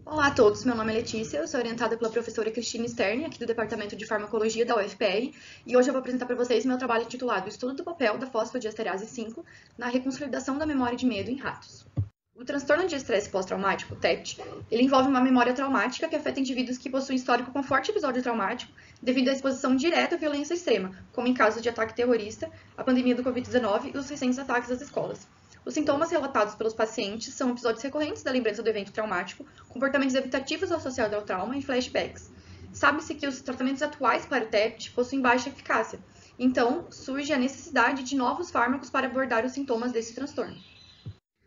Olá a todos, meu nome é Letícia, eu sou orientada pela professora Cristina Stern, aqui do Departamento de Farmacologia da UFPR, e hoje eu vou apresentar para vocês meu trabalho intitulado Estudo do papel da fosfodiesterase 5 na reconsolidação da memória de medo em ratos. O transtorno de estresse pós-traumático, TEPT, ele envolve uma memória traumática que afeta indivíduos que possuem histórico com forte episódio traumático devido à exposição direta à violência extrema, como em casos de ataque terrorista, a pandemia do Covid-19 e os recentes ataques às escolas. Os sintomas relatados pelos pacientes são episódios recorrentes da lembrança do evento traumático, comportamentos evitativos associados ao trauma e flashbacks. Sabe-se que os tratamentos atuais para o TEPT possuem baixa eficácia, então surge a necessidade de novos fármacos para abordar os sintomas desse transtorno.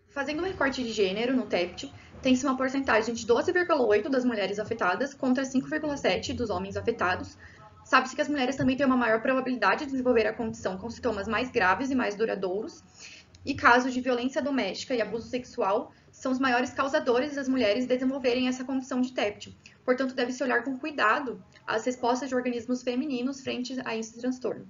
Fazendo um recorte de gênero no TEPT, tem-se uma porcentagem de 12,8% das mulheres afetadas contra 5,7% dos homens afetados. Sabe-se que as mulheres também têm uma maior probabilidade de desenvolver a condição com sintomas mais graves e mais duradouros, e casos de violência doméstica e abuso sexual são os maiores causadores das mulheres desenvolverem essa condição de TEPT. Portanto, deve-se olhar com cuidado as respostas de organismos femininos frente a esse transtorno.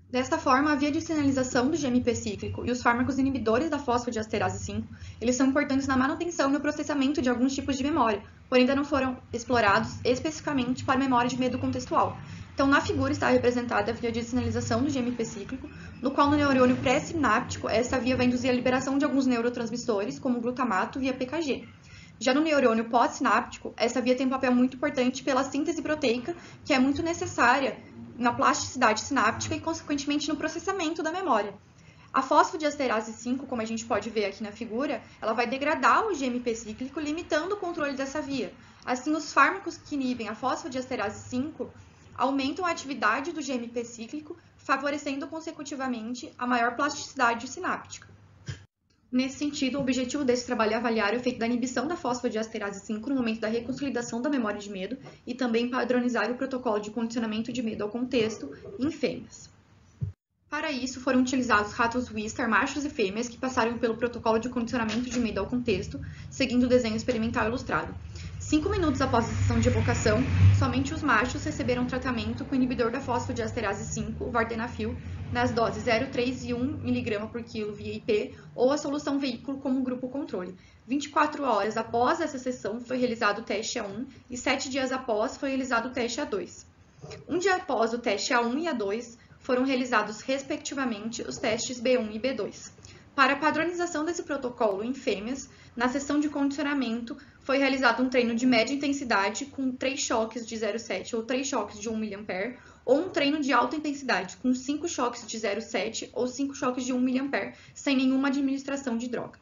Desta forma, a via de sinalização do GMP cíclico e os fármacos inibidores da fosfodiesterase 5, eles são importantes na manutenção e no processamento de alguns tipos de memória, porém ainda não foram explorados especificamente para memória de medo contextual. Então, na figura está representada a via de sinalização do GMP cíclico, no qual no neurônio pré-sináptico, essa via vai induzir a liberação de alguns neurotransmissores, como o glutamato via PKG. Já no neurônio pós-sináptico, essa via tem um papel muito importante pela síntese proteica, que é muito necessária na plasticidade sináptica e, consequentemente, no processamento da memória. A fosfodiesterase 5, como a gente pode ver aqui na figura, ela vai degradar o GMP cíclico, limitando o controle dessa via. Assim, os fármacos que inibem a fosfodiesterase 5 aumentam a atividade do GMP cíclico, favorecendo consecutivamente a maior plasticidade sináptica. Nesse sentido, o objetivo desse trabalho é avaliar o efeito da inibição da fosfodiesterase 5 no momento da reconsolidação da memória de medo e também padronizar o protocolo de condicionamento de medo ao contexto em fêmeas. Para isso, foram utilizados ratos Wistar, machos e fêmeas, que passaram pelo protocolo de condicionamento de medo ao contexto, seguindo o desenho experimental ilustrado. 5 minutos após a sessão de evocação, somente os machos receberam tratamento com o inibidor da fosfodiesterase 5, o vardenafil, nas doses 0, 3 e 1 mg por quilo via IP, ou a solução veículo como grupo controle. 24 horas após essa sessão foi realizado o teste A1 e 7 dias após foi realizado o teste A2. Um dia após o teste A1 e A2, foram realizados, respectivamente, os testes B1 e B2. Para a padronização desse protocolo em fêmeas, na sessão de condicionamento, foi realizado um treino de média intensidade com 3 choques de 0,7 ou 3 choques de 1 mA, ou um treino de alta intensidade com 5 choques de 0,7 ou 5 choques de 1 mA, sem nenhuma administração de droga.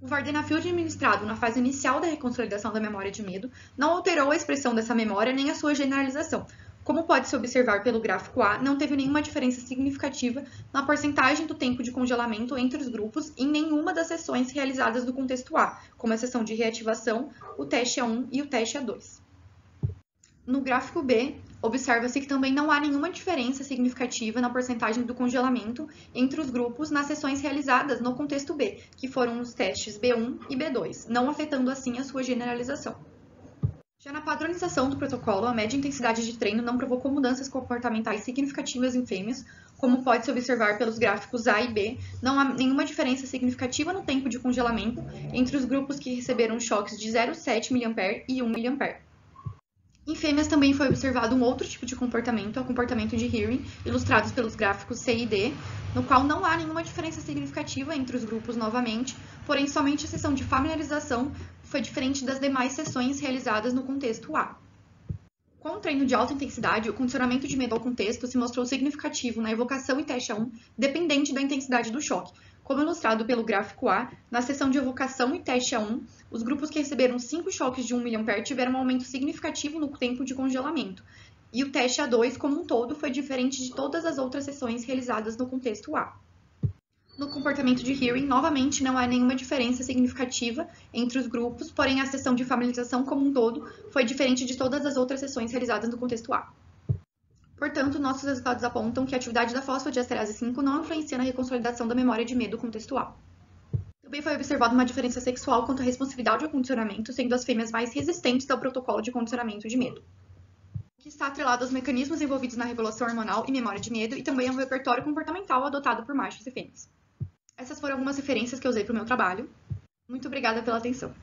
O vardenafil administrado na fase inicial da reconsolidação da memória de medo não alterou a expressão dessa memória nem a sua generalização. Como pode-se observar pelo gráfico A, não teve nenhuma diferença significativa na porcentagem do tempo de congelamento entre os grupos em nenhuma das sessões realizadas no contexto A, como a sessão de reativação, o teste A1 e o teste A2. No gráfico B, observa-se que também não há nenhuma diferença significativa na porcentagem do congelamento entre os grupos nas sessões realizadas no contexto B, que foram os testes B1 e B2, não afetando assim a sua generalização. Já na padronização do protocolo, a média intensidade de treino não provocou mudanças comportamentais significativas em fêmeas, como pode-se observar pelos gráficos A e B, não há nenhuma diferença significativa no tempo de congelamento entre os grupos que receberam choques de 0,7 mA e 1 mA. Em fêmeas também foi observado um outro tipo de comportamento, o comportamento de hearing, ilustrados pelos gráficos C e D, no qual não há nenhuma diferença significativa entre os grupos novamente, porém somente a sessão de familiarização foi diferente das demais sessões realizadas no contexto A. Com o treino de alta intensidade, o condicionamento de medo ao contexto se mostrou significativo na evocação e teste A1, dependente da intensidade do choque. Como ilustrado pelo gráfico A, na sessão de evocação e teste A1, os grupos que receberam 5 choques de 1 mA tiveram um aumento significativo no tempo de congelamento, e o teste A2, como um todo, foi diferente de todas as outras sessões realizadas no contexto A. No comportamento de hearing, novamente, não há nenhuma diferença significativa entre os grupos, porém a sessão de familiarização como um todo foi diferente de todas as outras sessões realizadas no contexto A. Portanto, nossos resultados apontam que a atividade da fosfodiesterase 5 não influencia na reconsolidação da memória de medo contextual. Também foi observada uma diferença sexual quanto à responsividade ao condicionamento, sendo as fêmeas mais resistentes ao protocolo de condicionamento de medo, que está atrelado aos mecanismos envolvidos na regulação hormonal e memória de medo e também ao repertório comportamental adotado por machos e fêmeas. Essas foram algumas referências que eu usei para o meu trabalho. Muito obrigada pela atenção.